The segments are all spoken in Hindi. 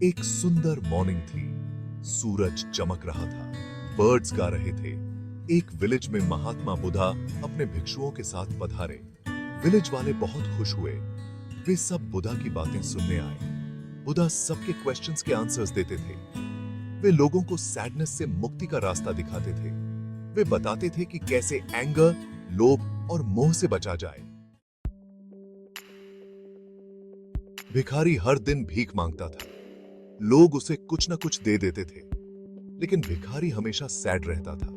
एक सुंदर मॉर्निंग थी। सूरज चमक रहा था, बर्ड्स गा रहे थे। एक विलेज में महात्मा बुद्धा अपने भिक्षुओं के साथ पधारे। विलेज वाले बहुत खुश हुए। वे सब बुद्धा की बातें सुनने आए। बुद्धा सबके क्वेश्चंस के आंसर्स देते थे। वे लोगों को सैडनेस से मुक्ति का रास्ता दिखाते थे। वे बताते थे कि कैसे एंगर, लोभ और मोह से बचा जाए। भिखारी हर दिन भीख मांगता था। लोग उसे कुछ न कुछ दे देते थे, लेकिन भिखारी हमेशा सैड रहता था।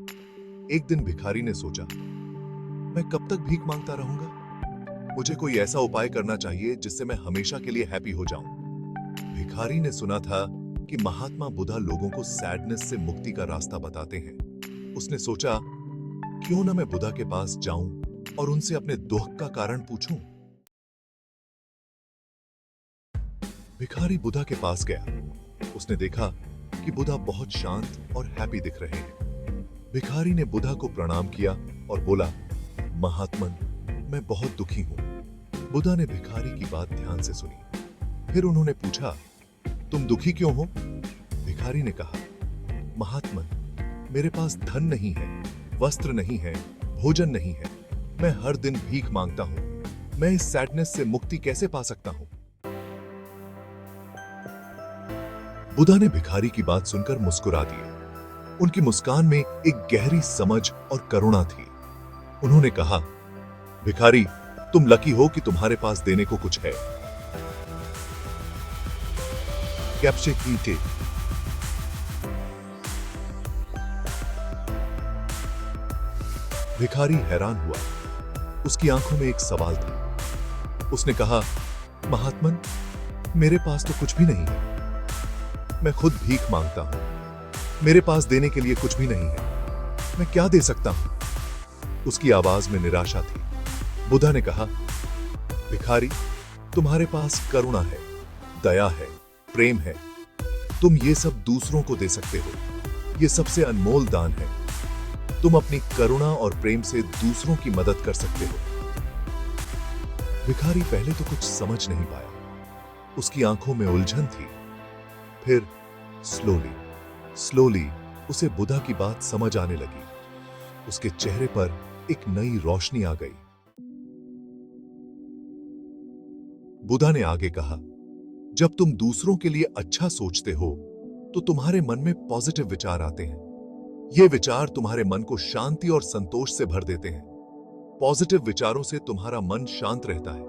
एक दिन भिखारी ने सोचा, मैं कब तक भीख मांगता रहूंगा? मुझे कोई ऐसा उपाय करना चाहिए जिससे मैं हमेशा के लिए हैप्पी हो जाऊं। भिखारी ने सुना था कि महात्मा बुद्धा लोगों को सैडनेस से मुक्ति का रास्ता बताते हैं। उसने सोचा, क्यों ना मैं बुद्धा के पास जाऊं और उनसे अपने दुख का कारण पूछूं। भिखारी बुद्धा के पास गया। उसने देखा कि बुद्धा बहुत शांत और हैप्पी दिख रहे हैं। भिखारी ने बुद्धा को प्रणाम किया और बोला, महात्मन, मैं बहुत दुखी हूं। बुद्धा ने भिखारी की बात ध्यान से सुनी। फिर उन्होंने पूछा, तुम दुखी क्यों हो? भिखारी ने कहा, महात्मन, मेरे पास धन नहीं है, वस्त्र नहीं है, भोजन नहीं है। मैं हर दिन भीख मांगता हूं। मैं इस सैडनेस से मुक्ति कैसे पा सकता हूं? बुद्धा ने भिखारी की बात सुनकर मुस्कुरा दिया। उनकी मुस्कान में एक गहरी समझ और करुणा थी। उन्होंने कहा, भिखारी, तुम लकी हो कि तुम्हारे पास देने को कुछ है। कैप्चे कीटे। भिखारी हैरान हुआ। उसकी आंखों में एक सवाल था। उसने कहा, महात्मन, मेरे पास तो कुछ भी नहीं है। मैं खुद भीख मांगता हूं। मेरे पास देने के लिए कुछ भी नहीं है। मैं क्या दे सकता हूं? उसकी आवाज में निराशा थी। बुद्धा ने कहा, भिखारी, तुम्हारे पास करुणा है, दया है, प्रेम है। तुम ये सब दूसरों को दे सकते हो। ये सबसे अनमोल दान है। तुम अपनी करुणा और प्रेम से दूसरों की मदद कर सकते हो। भिखारी पहले तो कुछ समझ नहीं पाया। उसकी आंखों में उलझन थी। फिर स्लोली उसे बुद्धा की बात समझ आने लगी। उसके चेहरे पर एक नई रोशनी आ गई। बुद्धा ने आगे कहा, जब तुम दूसरों के लिए अच्छा सोचते हो तो तुम्हारे मन में पॉजिटिव विचार आते हैं। ये विचार तुम्हारे मन को शांति और संतोष से भर देते हैं। पॉजिटिव विचारों से तुम्हारा मन शांत रहता है।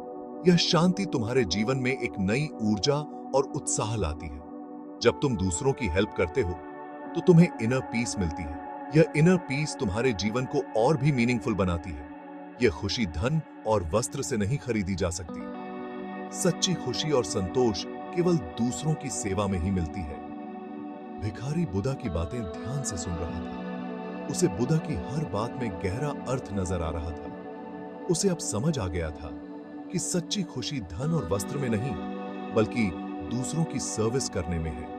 यह शांति तुम्हारे जीवन में एक नई ऊर्जा और उत्साह लाती है। जब तुम दूसरों की हेल्प करते हो तो तुम्हें इनर पीस मिलती है। यह इनर पीस तुम्हारे जीवन को और भी मीनिंगफुल बनाती है। यह खुशी धन और वस्त्र से नहीं खरीदी जा सकती। सच्ची खुशी और संतोष केवल दूसरों की सेवा में ही मिलती है। भिखारी बुद्धा की बातें ध्यान से सुन रहा था। उसे बुद्धा की हर बात में गहरा अर्थ नजर आ रहा था। उसे अब समझ आ गया था कि सच्ची खुशी धन और वस्त्र में नहीं, बल्कि दूसरों की सर्विस करने में है।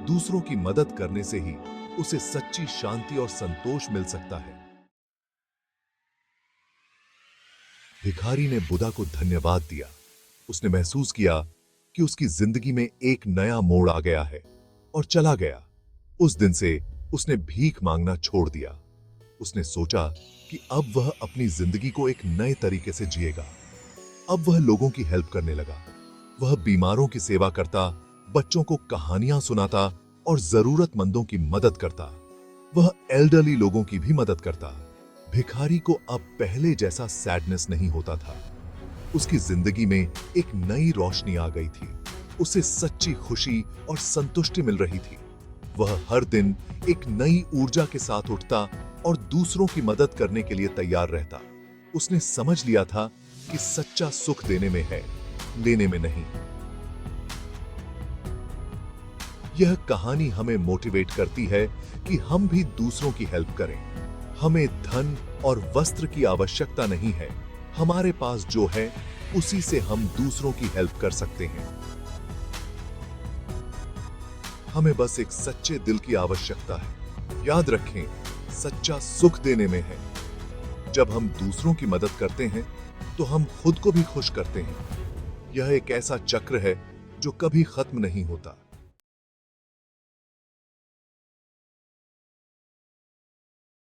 दूसरों की मदद करने से ही उसे सच्ची शांति और संतोष मिल सकता है। भिखारी ने बुद्धा को धन्यवाद दिया। उसने महसूस किया कि उसकी जिंदगी में एक नया मोड़ आ गया है और चला गया। उस दिन से उसने भीख मांगना छोड़ दिया। उसने सोचा कि अब वह अपनी जिंदगी को एक नए तरीके से जिएगा। अब वह लोगों की हेल्प करने लगा। वह बीमारों की सेवा करता, बच्चों को कहानियां सुनाता और जरूरतमंदों की मदद करता। वह एल्डरली लोगों की भी मदद करता। भिखारी को अब पहले जैसा सैडनेस नहीं होता था। उसकी जिंदगी में एक नई रोशनी आ गई थी। उसे सच्ची खुशी और संतुष्टि मिल रही थी। वह हर दिन एक नई ऊर्जा के साथ उठता और दूसरों की मदद करने के लिए तैयार रहता। उसने समझ लिया था कि सच्चा सुख देने में है, लेने में नहीं। यह कहानी हमें मोटिवेट करती है कि हम भी दूसरों की हेल्प करें। हमें धन और वस्त्र की आवश्यकता नहीं है। हमारे पास जो है उसी से हम दूसरों की हेल्प कर सकते हैं। हमें बस एक सच्चे दिल की आवश्यकता है। याद रखें, सच्चा सुख देने में है। जब हम दूसरों की मदद करते हैं तो हम खुद को भी खुश करते हैं। यह एक ऐसा चक्र है जो कभी खत्म नहीं होता।